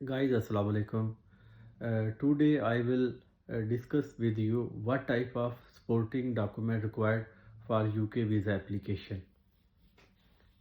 Guys, Assalamu alaikum. Today I will discuss with you what type of supporting document required for UK visa application.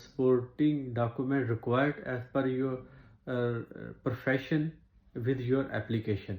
supporting document required as per your profession with your application.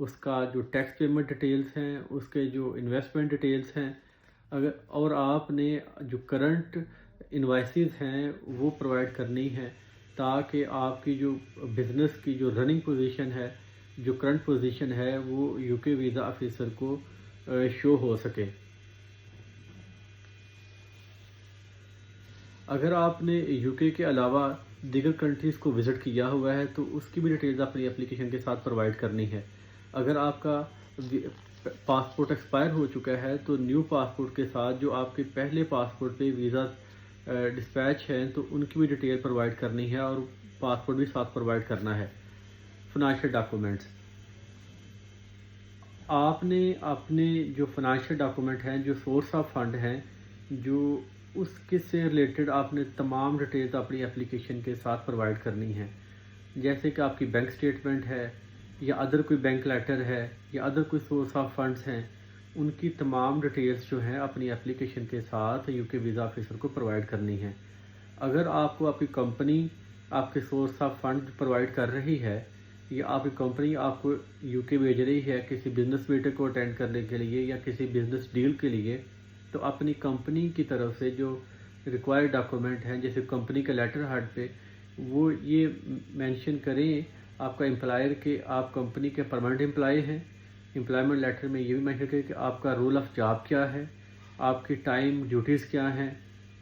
اس کا جو tax payment details ہیں، اس کے جو investment details ہیں، اور آپ نے جو کرنٹ انوائسز ہیں وہ پرووائڈ کرنی ہے، تاکہ آپ کی جو بزنس کی جو رننگ پوزیشن ہے، جو کرنٹ پوزیشن ہے، وہ یو کے ویزا آفیسر کو شو ہو سکے۔ اگر آپ نے یو کے علاوہ دیگر کنٹریز کو وزٹ کیا ہوا ہے تو اس کی بھی ڈیٹیلز اپنی اپلیکیشن کے ساتھ پرووائڈ کرنی ہے۔ اگر آپ کا پاسپورٹ ایکسپائر ہو چکا ہے تو نیو پاسپورٹ کے ساتھ جو آپ کے پہلے پاسپورٹ پہ ویزا ڈسپیچ ہیں تو ان کی بھی ڈیٹیل پرووائڈ کرنی ہے، اور پاسپورٹ بھی ساتھ پرووائڈ کرنا ہے۔ فنانشیل ڈاکومنٹس، آپ نے اپنے جو فنانشیل ڈاکومنٹ ہیں، جو سورس آف فنڈ ہیں، جو اس کے سے ریلیٹڈ آپ نے تمام ڈیٹیلز اپنی اپلیکیشن کے ساتھ پرووائڈ کرنی ہیں، جیسے کہ آپ کی بینک سٹیٹمنٹ ہے، یا ادر کوئی بینک لیٹر ہے، یا ادر کوئی سورس آف فنڈز ہیں، ان کی تمام ڈیٹیلز جو ہیں اپنی اپلیکیشن کے ساتھ یو کے ویزا آفیسر کو پرووائڈ کرنی ہے۔ اگر آپ کو آپ کی کمپنی آپ کے سورس آف فنڈ پرووائڈ کر رہی ہے، یا آپ کی کمپنی آپ کو یو کے بھیج رہی ہے کسی بزنس میٹنگ کو اٹینڈ کرنے کے لیے یا کسی بزنس ڈیل کے لیے، تو اپنی کمپنی کی طرف سے جو ریکوائرڈ ڈاکومنٹ ہیں، جیسے کمپنی کا لیٹر ہیڈ پہ وہ یہ مینشن کریں آپ کا امپلائر کہ آپ کمپنی کے پرماننٹ امپلائی ہیں۔ امپلائمنٹ لیٹر میں یہ بھی مینشن کریں کہ آپ کا رول آف جاب کیا ہے، آپ کی ٹائم ڈیوٹیز کیا ہیں،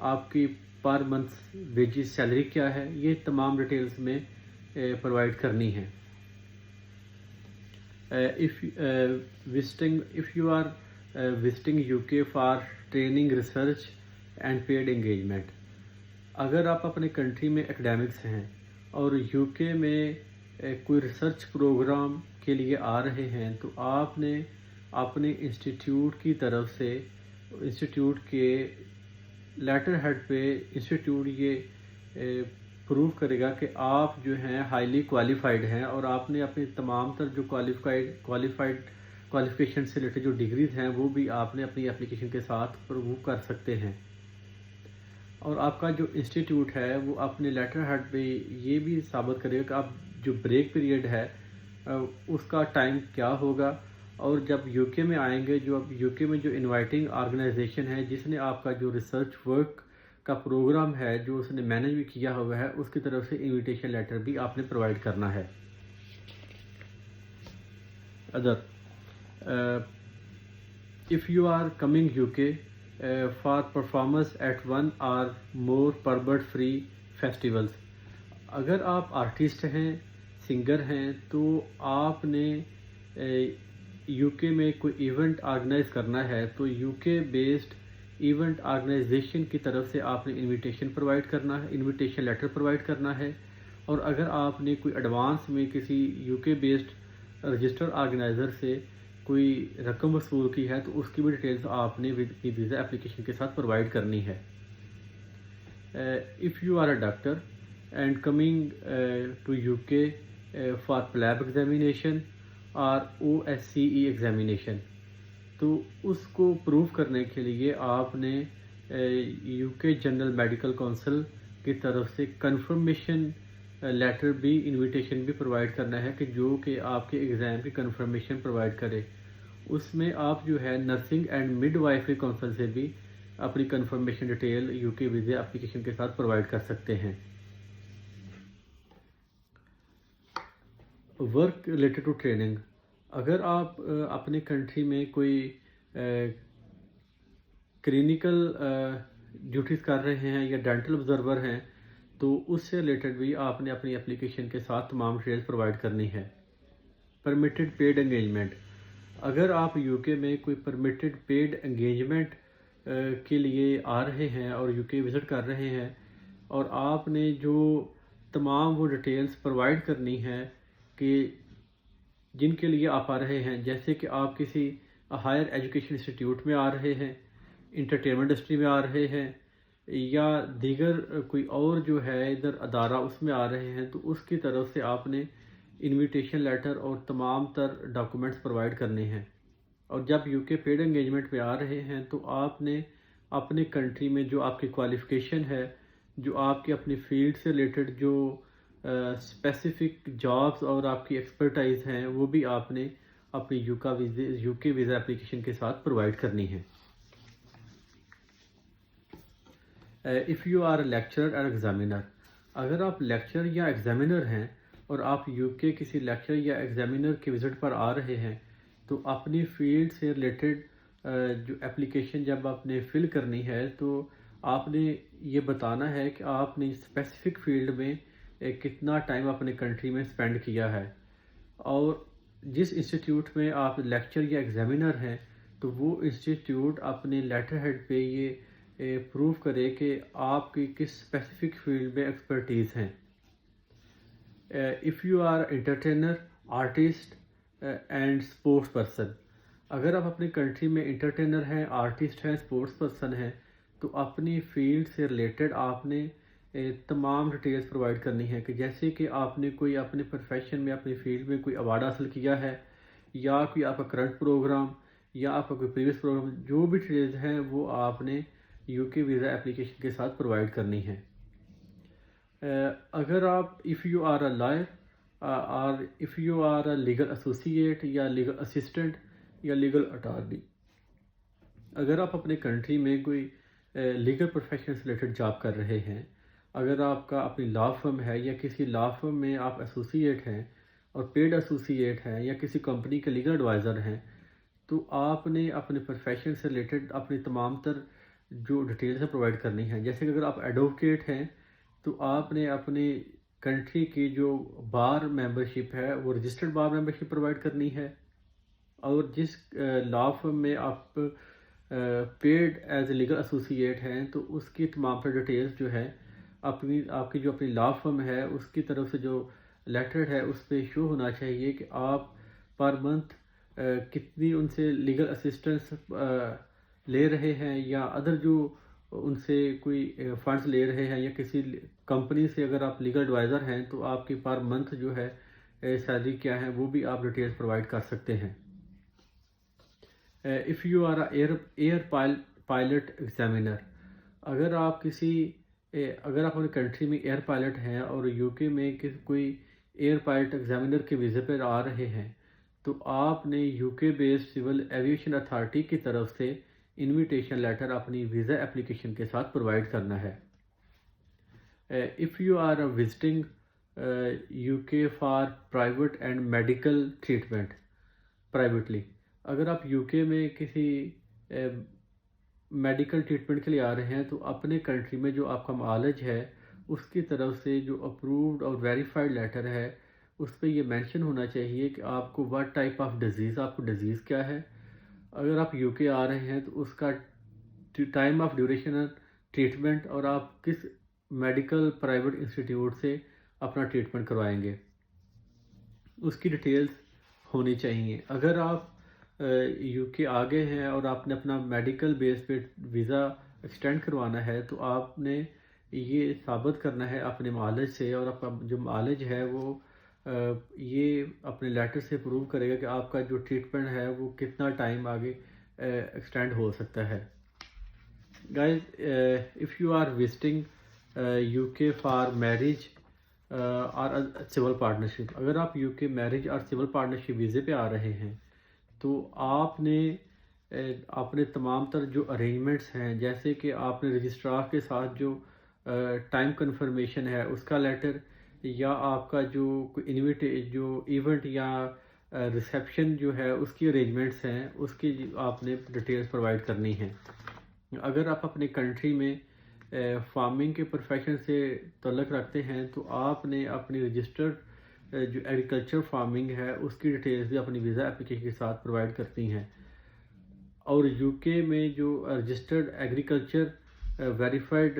آپ کی پر منتھ ویجز سیلری کیا ہے، یہ تمام ڈیٹیلز میں پرووائڈ کرنی ہے۔ if you are visiting UK for training, research and paid engagement، اگر آپ اپنے کنٹری میں اکیڈیمکس ہیں اور یو کے میں کوئی ریسرچ پروگرام کے لیے آ رہے ہیں تو آپ نے اپنے انسٹیٹیوٹ کی طرف سے انسٹیٹیوٹ کے لیٹر ہیڈ پہ انسٹیٹیوٹ یہ پروو کرے گا کہ آپ جو ہیں ہائیلی کوالیفائڈ ہیں، اور آپ نے اپنی تمام تر جو کوالیفیکیشن سے ریلیٹڈ جو ڈگریز ہیں وہ بھی آپ نے اپنی اپلیکیشن کے ساتھ پروو کر سکتے ہیں۔ اور آپ کا جو انسٹیٹیوٹ ہے وہ اپنے لیٹر ہیڈ پہ یہ بھی ثابت کرے گا کہ آپ جو بریک پیریڈ ہے اس کا ٹائم کیا ہوگا، اور جب یو کے میں آئیں گے جو اب یو کے میں جو انوائٹنگ آرگنائزیشن ہے جس نے آپ کا جو ریسرچ ورک کا پروگرام ہے جو اس نے مینیج بھی کیا ہوا ہے، اس کی طرف سے انویٹیشن لیٹر بھی آپ نے پرووائڈ کرنا ہے۔ if you are coming UK for performance at one or more permit free festivals، اگر آپ آرٹسٹ ہیں، سنگر ہیں، تو آپ نے یو کے میں کوئی ایونٹ آرگنائز کرنا ہے تو یو کے بیسڈ ایونٹ آرگنائزیشن کی طرف سے آپ نے انویٹیشن پرووائڈ کرنا ہے، انویٹیشن لیٹر پرووائڈ کرنا ہے۔ اور اگر آپ نے کوئی ایڈوانس میں کسی یو کے بیسڈ رجسٹر آرگنائزر سے کوئی رقم وصول کی ہے تو اس کی بھی ڈیٹیلز آپ نے ویزا اپلیکیشن کے ساتھ پرووائڈ کرنی ہے۔ if you are a doctor and coming to UK for PLAB examination or OSCE examination، تو اس کو پروو کرنے کے لیے آپ نے یو کے جنرل میڈیکل کونسل کی طرف سے کنفرمیشن لیٹر بھی انویٹیشن بھی پرووائڈ کرنا ہے کہ جو کہ آپ کے ایگزام کی کنفرمیشن پرووائڈ کرے۔ اس میں آپ جو ہے نرسنگ اینڈ مڈ وائفری کونسل سے بھی اپنی کنفرمیشن ڈیٹیل یو کے ویزا اپلیکیشن کے ساتھ پرووائڈ کر سکتے ہیں۔ ورک ریلیٹڈ ٹو ٹریننگ، اگر آپ اپنے کنٹری میں کوئی کلینیکل ڈیوٹیز کر رہے ہیں یا ڈینٹل آبزرور ہیں تو اس سے ریلیٹڈ بھی آپ نے اپنی اپلیکیشن کے ساتھ تمام ڈیٹیلز پرووائڈ کرنی ہے۔ پرمیٹڈ پیڈ انگیجمنٹ، اگر آپ یو کے میں کوئی پرمیٹڈ پیڈ انگیجمنٹ کے لیے آ رہے ہیں اور یو کے وزٹ کر رہے ہیں اور آپ نے جو تمام وہ ڈیٹیلز پرووائڈ کرنی ہے کہ جن کے لیے آپ آ رہے ہیں، جیسے کہ آپ کسی ہائر ایجوکیشن انسٹیٹیوٹ میں آ رہے ہیں، انٹرٹینمنٹ انڈسٹری میں آ رہے ہیں، یا دیگر کوئی اور جو ہے ادھر ادارہ اس میں آ رہے ہیں، تو اس کی طرف سے آپ نے انویٹیشن لیٹر اور تمام تر ڈاکومنٹس پرووائڈ کرنے ہیں۔ اور جب یو کے پیڈ انگیجمنٹ پہ آ رہے ہیں تو آپ نے اپنے کنٹری میں جو آپ کی کوالیفیکیشن ہے، جو آپ کی اپنی فیلڈ سے ریلیٹڈ جو اسپیسیفک جابز اور آپ کی ایکسپرٹائز ہیں وہ بھی آپ نے اپنی یو کے ویزا اپلیکیشن کے ساتھ پرووائڈ کرنی ہے۔ If you are a lecturer اور ایگزامینر، اگر آپ لیکچر یا ایگزامینر ہیں اور آپ یو کے کسی لیکچر یا ایگزامینر کے وزٹ پر آ رہے ہیں تو اپنی فیلڈ سے ریلیٹڈ جو اپلیکیشن جب آپ نے فل کرنی ہے تو آپ نے یہ بتانا ہے کہ آپ نے اسپیسیفک فیلڈ میں کتنا ٹائم اپنے کنٹری میں اسپینڈ کیا ہے، اور جس انسٹیٹیوٹ میں آپ لیکچر یا ایگزامینر ہیں تو وہ انسٹیٹیوٹ اپنے لیٹر ہیڈ پہ یہ پروو کرے کہ آپ کی کس اسپیسیفک فیلڈ میں ایکسپرٹیز ہیں۔ If you are entertainer, artist and sports person, اگر آپ اپنی کنٹری میں انٹرٹینر ہیں، آرٹسٹ ہیں، اسپورٹس پرسن ہیں تو اپنی فیلڈ سے ریلیٹڈ آپ نے تمام ڈیٹیلز پرووائڈ کرنی ہے، کہ جیسے کہ آپ نے کوئی اپنے پروفیشن میں اپنی فیلڈ میں کوئی ایوارڈ حاصل کیا ہے، یا کوئی آپ کا کرنٹ پروگرام، یا آپ کا کوئی پریویس پروگرام، جو بھی ڈیٹیلز ہیں وہ آپ نے یو کے ویزا اپلیکیشن کے ساتھ پرووائڈ کرنی ہے۔ اگر آپ if you are a lawyer اور if you are a legal associate یا لیگل اسسٹنٹ یا لیگل اٹارنی، اگر آپ اپنے کنٹری میں کوئی لیگل پروفیشن سے ریلیٹڈ جاب کر رہے ہیں، اگر آپ کا اپنی لا فرم ہے یا کسی لا فرم میں آپ ایسوسیٹ ہیں اور پیڈ ایسوسیٹ ہیں یا کسی کمپنی کے لیگل ایڈوائزر ہیں، تو آپ نے اپنے پروفیشن سے ریلیٹڈ اپنی تمام تر جو ڈیٹیلز ہیں پرووائڈ کرنی ہیں۔ جیسے کہ اگر آپ ایڈوکیٹ ہیں تو آپ نے اپنے کنٹری کی جو بار ممبرشپ ہے وہ رجسٹرڈ بار ممبرشپ پرووائڈ کرنی ہے، اور جس لا فرم میں آپ paid as a legal associate ہیں تو اس کی تمام پر ڈیٹیلز جو ہے آپ کی جو اپنی لا فرم ہے اس کی طرف سے جو لیٹر ہے اس پہ شو ہونا چاہیے کہ آپ پر منتھ کتنی ان سے لیگل اسسٹنس لے رہے ہیں، یا ادر جو ان سے کوئی فنڈز لے رہے ہیں، یا کسی کمپنی سے اگر آپ لیگل ایڈوائزر ہیں تو آپ کی پر منتھ جو ہے سیلری کیا ہے وہ بھی آپ ڈیٹیلز پرووائڈ کر سکتے ہیں۔ If you are air pilot examiner, اگر آپ اپنی کنٹری میں ایئر پائلٹ ہیں اور یو کے میں کوئی ایئر پائلٹ ایگزامینر کے ویزے پر آ رہے ہیں تو آپ نے یو کے بیسڈ سول ایویشن اتھارٹی کی طرف سے انویٹیشن لیٹر اپنی ویزا اپلیکیشن کے ساتھ پرووائڈ کرنا ہے۔ If you are visiting U K for private and medical treatment privately, اگر آپ یو کے میں کسی میڈیکل ٹریٹمنٹ کے لیے آ رہے ہیں تو اپنے کنٹری میں جو آپ کا معالج ہے اس کی طرف سے جو اپرووڈ اور ویریفائڈ لیٹر ہے اس پہ یہ مینشن ہونا چاہیے کہ آپ کو واٹ ٹائپ آف ڈیزیز، آپ کو ڈیزیز کیا ہے۔ اگر آپ یو کے آ رہے ہیں تو اس کا ٹائم آف ڈیوریشن ٹریٹمنٹ اور آپ کس میڈیکل پرائیویٹ انسٹیٹیوٹ سے اپنا ٹریٹمنٹ کروائیں گے اس کی ڈیٹیلز ہونی چاہیے۔ اگر آپ یو کے آگے ہیں اور آپ نے اپنا میڈیکل بیس پہ ویزا ایکسٹینڈ کروانا ہے تو آپ نے یہ ثابت کرنا ہے اپنے معالج سے، اور آپ کا جو معالج ہے وہ یہ اپنے لیٹر سے پروو کرے گا کہ آپ کا جو ٹریٹمنٹ ہے وہ کتنا ٹائم آگے ایکسٹینڈ ہو سکتا ہے۔ Guys, if you are visiting U K for marriage اور سول پارٹنرشپ، اگر آپ یو کے میرج اور سول پارٹنرشپ ویزے پہ آ رہے ہیں تو آپ نے اپنے تمام تر جو ارینجمنٹس ہیں، جیسے کہ آپ نے رجسٹرار کے ساتھ جو ٹائم کنفرمیشن ہے اس کا لیٹر، یا آپ کا جو ایونٹ یا ریسیپشن جو ہے اس کی ارینجمنٹس ہیں اس کی آپ نے ڈیٹیلز پرووائڈ کرنی ہیں۔ اگر آپ اپنے کنٹری میں فارمنگ کے پروفیشن سے تعلق رکھتے ہیں تو آپ نے اپنی رجسٹرڈ جو ایگریکلچر فارمنگ ہے اس کی ڈیٹیلز بھی اپنی ویزا اپلیکیشن کے ساتھ پرووائڈ کرتی ہیں، اور یو کے میں جو رجسٹرڈ ایگریکلچر ویریفائڈ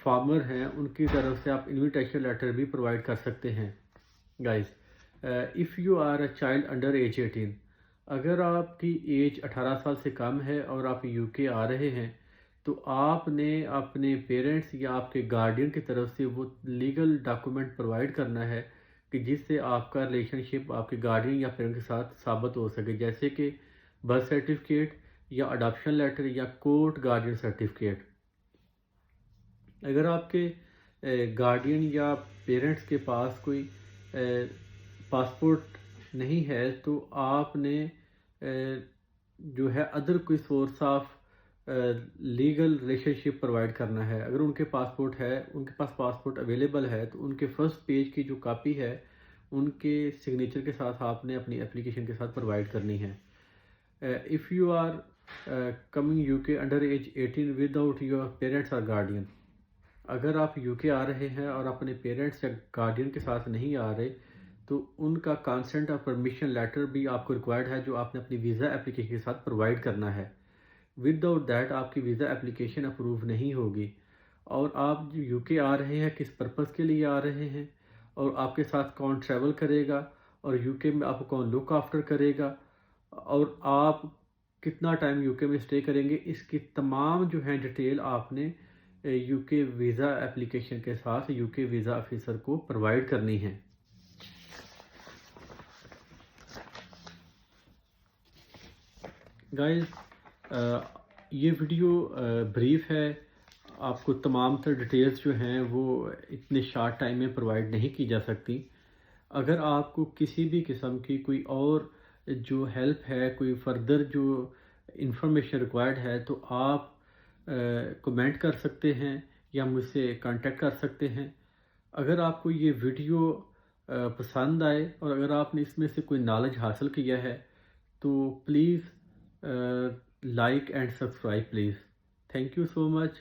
فارمر ہیں ان کی طرف سے آپ انویٹیشن لیٹر بھی پرووائڈ کر سکتے ہیں۔ Guys, if you are a child under age 18، اگر آپ کی ایج 18 سال سے کم ہے اور آپ یو کے آ رہے ہیں تو آپ نے اپنے پیرنٹس یا آپ کے گارڈین کی طرف سے وہ لیگل ڈاکومنٹ پرووائڈ کرنا ہے کہ جس سے آپ کا ریلیشن شپ آپ کے گارڈین یا پیرنٹ کے ساتھ ثابت ہو سکے، جیسے کہ برتھ سرٹیفکیٹ یا اڈاپشن لیٹر یا کورٹ گارڈین سرٹیفکیٹ۔ اگر آپ کے گارڈین یا پیرنٹس کے پاس کوئی پاسپورٹ نہیں ہے تو آپ نے جو ہے ادر کوئی source of legal relation ship provide کرنا ہے. اگر ان کے پاسپورٹ ہے، ان کے پاس پاسپورٹ اویلیبل ہے، تو ان کے فرسٹ پیج کی جو کاپی ہے ان کے سگنیچر کے ساتھ آپ نے اپنی اپلیکیشن کے ساتھ پرووائڈ کرنی ہے. If you are coming UK under age 18 without your parents or guardian, اگر آپ یو کے آ رہے ہیں اور اپنے پیرنٹس یا گارڈین کے ساتھ نہیں آ رہے تو ان کا کانسنٹ اور پرمیشن لیٹر بھی آپ کو ریکوائرڈ ہے جو آپ نے اپنی ویزا اپلیکیشن کے ساتھ پرووائڈ کرنا ہے. ود آؤٹ دیٹ آپ کی ویزا اپلیکیشن اپروو نہیں ہوگی. اور آپ جو یو کے آ رہے ہیں کس پرپس کے لیے آ رہے ہیں، اور آپ کے ساتھ کون ٹریول کرے گا، اور یو کے میں آپ کو کون لک آفٹر کرے گا، اور آپ کتنا ٹائم یو کے میں اسٹے کریں گے، اس کی تمام جو ہیں ڈیٹیل آپ نے یو کے ویزا اپلیکیشن کے ساتھ یو کے ویزا آفیسر کو پرووائڈ کرنی ہے. گائز یہ ویڈیو بریف ہے، آپ کو تمام تر ڈیٹیلز جو ہیں وہ اتنے شارٹ ٹائم میں پرووائڈ نہیں کی جا سکتی. اگر آپ کو کسی بھی قسم کی کوئی اور جو ہیلپ ہے، کوئی فردر جو انفارمیشن ریکوائرڈ ہے تو آپ کمنٹ کر سکتے ہیں یا مجھ سے کانٹیکٹ کر سکتے ہیں. اگر آپ کو یہ ویڈیو پسند آئے اور اگر آپ نے اس میں سے کوئی نالج حاصل کیا ہے تو please like and subscribe please. Thank you so much.